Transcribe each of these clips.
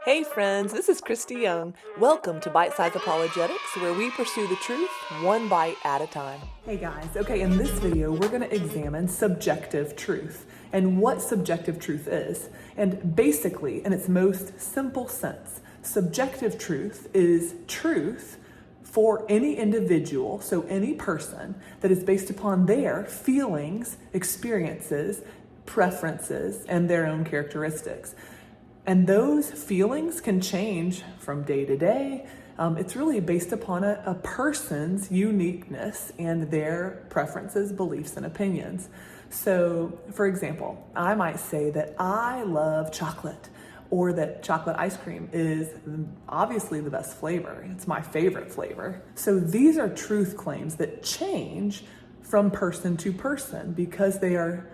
Hey friends, this is Christy Young. Welcome to Bite Size Apologetics, where we pursue the truth one bite at a time. Hey guys, okay, in this video we're going to examine subjective truth and what subjective truth is. And basically, in its most simple sense, subjective truth is truth for any individual, so any person, that is based upon their feelings, experiences, preferences, and their own characteristics. And those feelings can change from day to day. It's really based upon a person's uniqueness and their preferences, beliefs, and opinions. So, for example, I might say that I love chocolate, or that chocolate ice cream is obviously the best flavor. It's my favorite flavor. So these are truth claims that change from person to person because they are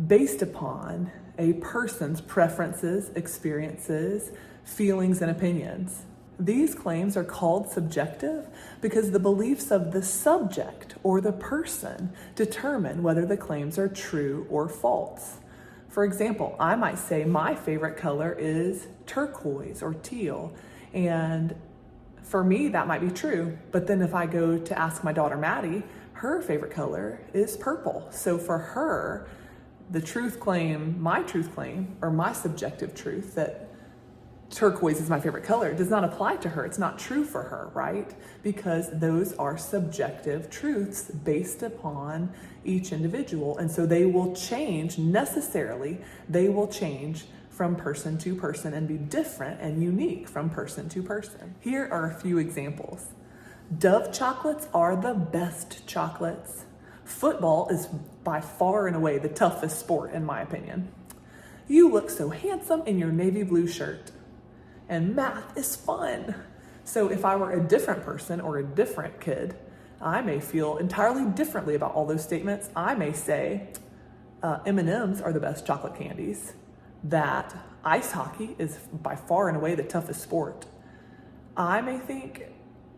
based upon a person's preferences, experiences, feelings, and opinions. These claims are called subjective because the beliefs of the subject or the person determine whether the claims are true or false. For example, I might say my favorite color is turquoise or teal, and for me that might be true, but then if I go to ask my daughter Maddie, her favorite color is purple. So for her, the truth claim, or my subjective truth that turquoise is my favorite color does not apply to her. It's not true for her, right? Because those are subjective truths based upon each individual. And so they will change necessarily. They will change from person to person and be different and unique from person to person. Here are a few examples. Dove chocolates are the best chocolates. Football is by far and away the toughest sport, in my opinion. You look so handsome in your navy blue shirt. And math is fun. So if I were a different person or a different kid, I may feel entirely differently about all those statements. I may say M&Ms are the best chocolate candies, that ice hockey is by far and away the toughest sport. I may think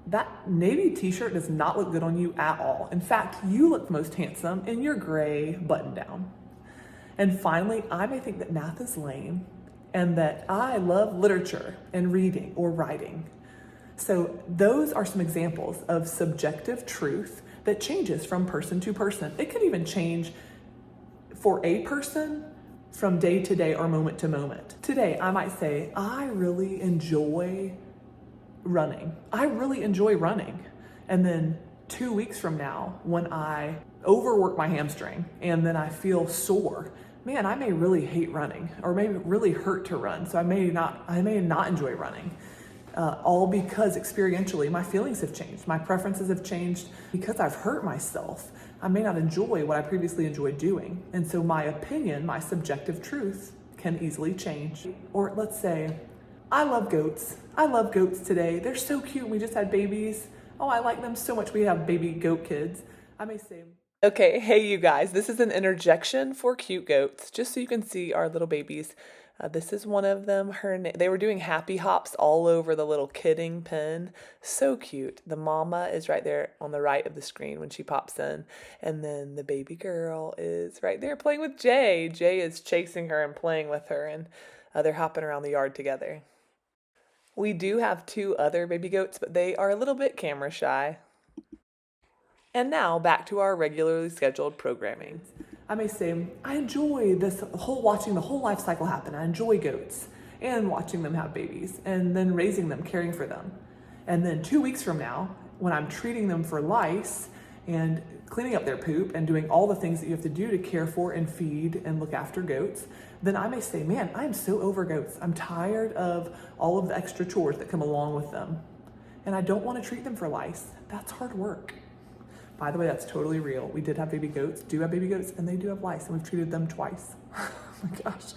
that navy t-shirt does not look good on you at all. In fact, you look most handsome in your gray button down. And finally, I may think that math is lame and that I love literature and reading or writing. So those are some examples of subjective truth that changes from person to person. It could even change for a person from day to day or moment to moment. Today, I might say, I really enjoy running. I really enjoy running. And then 2 weeks from now, when I overwork my hamstring and then I feel sore, man, I may really hate running or maybe really hurt to run. So I may not enjoy running. All because experientially my feelings have changed. My preferences have changed because I've hurt myself. I may not enjoy what I previously enjoyed doing. And so my opinion, my subjective truth can easily change. Or let's say, I love goats. I love goats today. They're so cute. We just had babies. Oh, I like them so much. We have baby goat kids. I may say, okay, hey you guys, this is an interjection for cute goats, just so you can see our little babies. This is one of them. They were doing happy hops all over the little kidding pen. So cute. The mama is right there on the right of the screen when she pops in. And then the baby girl is right there playing with Jay. Jay is chasing her and playing with her, and they're hopping around the yard together. We do have 2 other baby goats, but they are a little bit camera shy. And now back to our regularly scheduled programming. I may say, I enjoy watching the whole life cycle happen. I enjoy goats and watching them have babies and then raising them, caring for them. And then 2 weeks from now, when I'm treating them for lice and cleaning up their poop and doing all the things that you have to do to care for and feed and look after goats, then I may say, man, I am so over goats. I'm tired of all of the extra chores that come along with them. And I don't want to treat them for lice. That's hard work. By the way, that's totally real. We did have baby goats, and they do have lice, and we've treated them twice. Oh my gosh,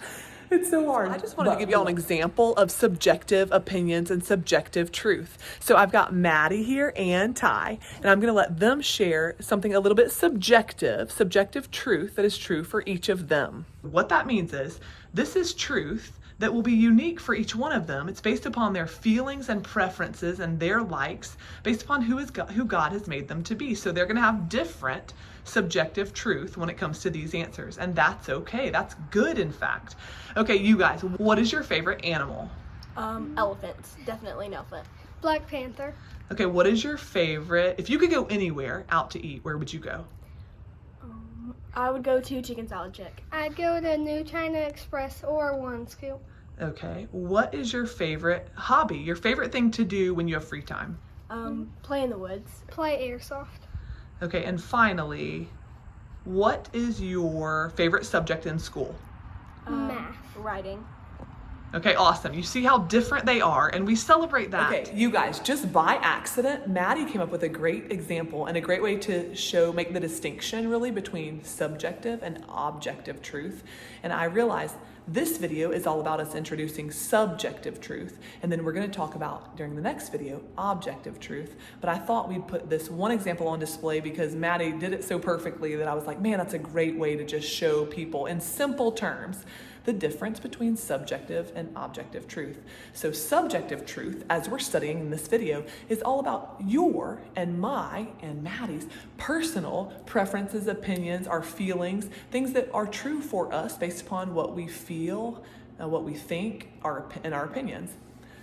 it's so hard. I just wanted to give y'all an example of subjective opinions and subjective truth. So I've got Maddie here and Ty, and I'm gonna let them share something a little bit subjective truth that is true for each of them. What that means is, this is truth that will be unique for each one of them. It's based upon their feelings and preferences and their likes, based upon who God has made them to be. So they're going to have different subjective truth when it comes to these answers, and that's okay. That's good, in fact. Okay, you guys, what is your favorite animal? Elephants. Definitely an elephant. Black Panther. Okay, what is your favorite? If you could go anywhere out to eat, where would you go? I would go to Chicken Salad Chick. I'd go to New China Express or One Scoop. Okay, what is your favorite hobby? Your favorite thing to do when you have free time? Play in the woods. Play airsoft. Okay, and finally, what is your favorite subject in school? Math. Writing. Okay, awesome. You see how different they are, and we celebrate that. Okay, you guys, just by accident, Maddie came up with a great example and a great way to make the distinction really between subjective and objective truth. And I realized this video is all about us introducing subjective truth, and then we're going to talk about, during the next video, objective truth. But I thought we'd put this one example on display because Maddie did it so perfectly that I was like, man, that's a great way to just show people in simple terms the difference between subjective and objective truth. So subjective truth, as we're studying in this video, is all about your and my and Maddie's personal preferences, opinions, our feelings, things that are true for us based upon what we feel, what we think, and our opinions.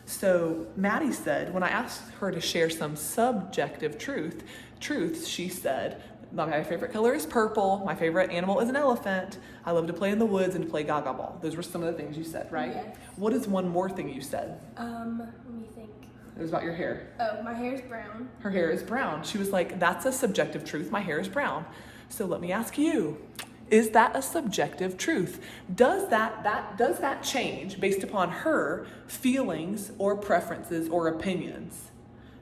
So Maddie said, when I asked her to share some subjective truths, she said, my favorite color is purple. My favorite animal is an elephant. I love to play in the woods and play gaga ball. Those were some of the things you said, right? Yes. What is one more thing you said? Let me think. It was about your hair. Oh, my hair is brown. Her hair is brown. She was like, that's a subjective truth. My hair is brown. So let me ask you, is that a subjective truth? Does that change based upon her feelings or preferences or opinions?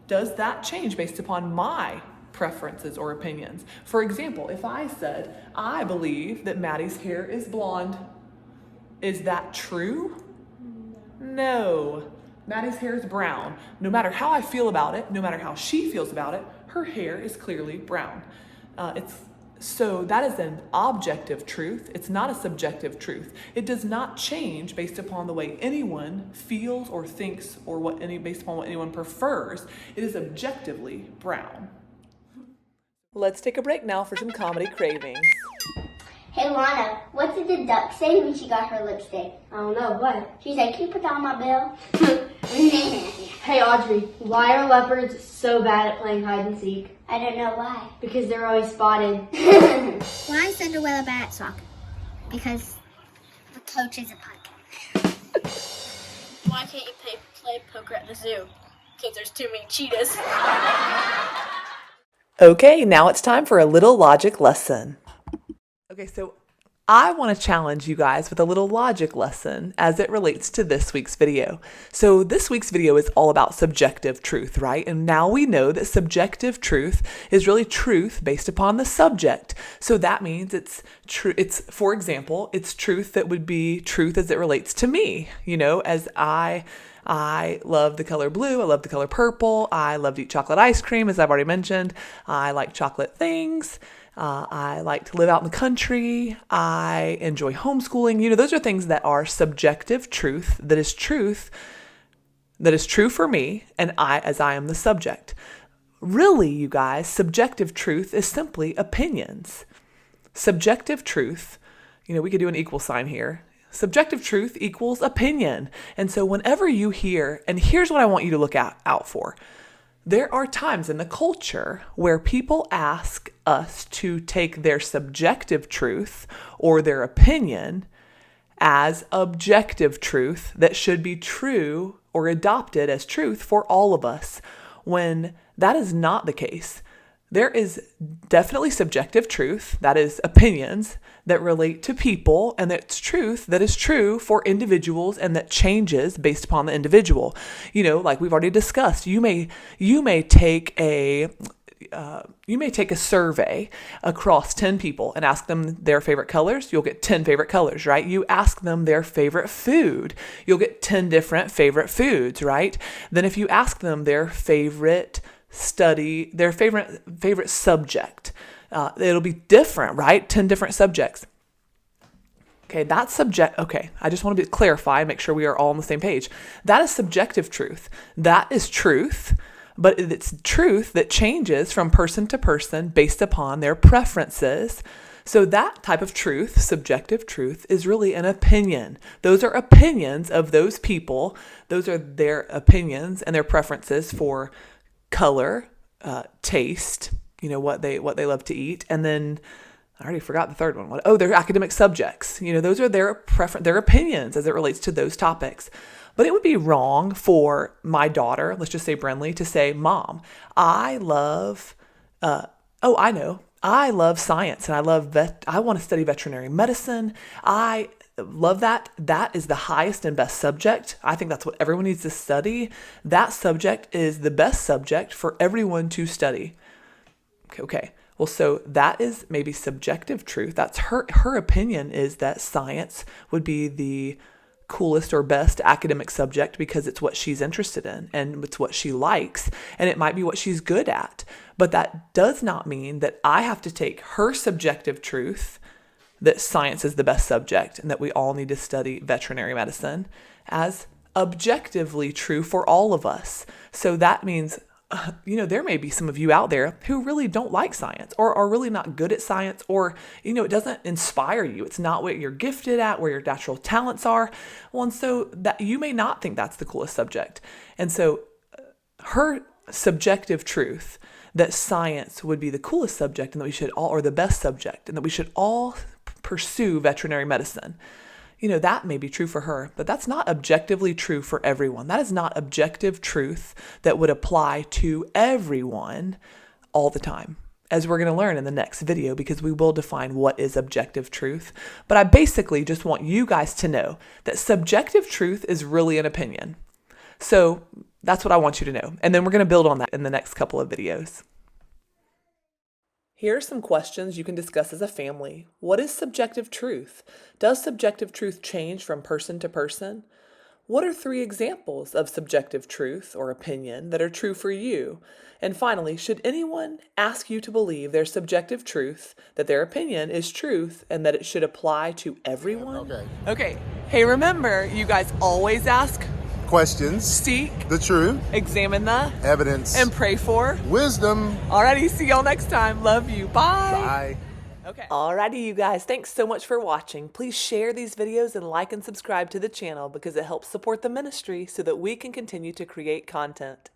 Does that change based upon my preferences or opinions? For example, if I said, I believe that Maddie's hair is blonde, is that true? No. Maddie's hair is brown. No matter how I feel about it, no matter how she feels about it, her hair is clearly brown. So that is an objective truth. It's not a subjective truth. It does not change based upon the way anyone feels or thinks or based upon what anyone prefers. It is objectively brown. Let's take a break now for some comedy cravings. Hey Lana, what did the duck say when she got her lipstick? I don't know, what? She said, can you put that on my bill? Hey Audrey, why are leopards so bad at playing hide and seek? I don't know why. Because they're always spotted. Why is Cinderella bad at soccer? Because the coach is a punk. Why can't you play poker at the zoo? Because there's too many cheetahs. Okay, now it's time for a little logic lesson. Okay, so I want to challenge you guys with a little logic lesson as it relates to this week's video. So this week's video is all about subjective truth, right? And now we know that subjective truth is really truth based upon the subject. So that means it's true. For example, it's truth that would be truth as it relates to me, as I love the color blue. I love the color purple. I love to eat chocolate ice cream, as I've already mentioned. I like chocolate things. I like to live out in the country. I enjoy homeschooling. Those are things that are subjective truth that is true for me, and as I am the subject. Really, you guys, subjective truth is simply opinions. Subjective truth, we could do an equal sign here. Subjective truth equals opinion. And so whenever you hear, and here's what I want you to look out for. There are times in the culture where people ask us to take their subjective truth or their opinion as objective truth that should be true or adopted as truth for all of us, when that is not the case. There is definitely subjective truth, that is opinions, that relate to people, and that's truth that is true for individuals and that changes based upon the individual. Like we've already discussed, you may take a survey across 10 people and ask them their favorite colors. You'll get 10 favorite colors, right? You ask them their favorite food. You'll get 10 different favorite foods, right? Then if you ask them their favorite study, their favorite subject, it'll be different, right? 10 different subjects. Okay, that's okay, I just want to clarify and make sure we are all on the same page. That is subjective truth. That is truth, but it's truth that changes from person to person based upon their preferences. So that type of truth, subjective truth, is really an opinion. Those are opinions of those people. Those are their opinions and their preferences for color, taste, what they love to eat. And then I already forgot the third one. Their academic subjects. Those are their opinions as it relates to those topics. But it would be wrong for my daughter, let's just say Brenly, to say, Mom, I love, I love science and I want to study veterinary medicine. I love that. That is the highest and best subject. I think that's what everyone needs to study. That subject is the best subject for everyone to study. Okay. Well, so that is maybe subjective truth. That's her opinion is that science would be the coolest or best academic subject because it's what she's interested in and it's what she likes and it might be what she's good at. But that does not mean that I have to take her subjective truth that science is the best subject and that we all need to study veterinary medicine as objectively true for all of us. So that means there may be some of you out there who really don't like science or are really not good at science or, it doesn't inspire you. It's not what you're gifted at, where your natural talents are. Well, and so that you may not think that's the coolest subject. And so her subjective truth that science would be the coolest subject and that we should all, or the best subject, and that we should all pursue veterinary medicine. That may be true for her, but that's not objectively true for everyone. That is not objective truth that would apply to everyone all the time, as we're going to learn in the next video, because we will define what is objective truth. But I basically just want you guys to know that subjective truth is really an opinion. So that's what I want you to know. And then we're going to build on that in the next couple of videos. Here are some questions you can discuss as a family. What is subjective truth? Does subjective truth change from person to person? What are 3 examples of subjective truth or opinion that are true for you? And finally, should anyone ask you to believe their subjective truth, that their opinion is truth, and that it should apply to everyone? Okay. Hey, remember, you guys always ask questions, seek the truth, examine the evidence, and pray for wisdom. Alrighty, see y'all next time. Love you. Bye. Bye. Okay. Alrighty, you guys. Thanks so much for watching. Please share these videos and like and subscribe to the channel because it helps support the ministry so that we can continue to create content.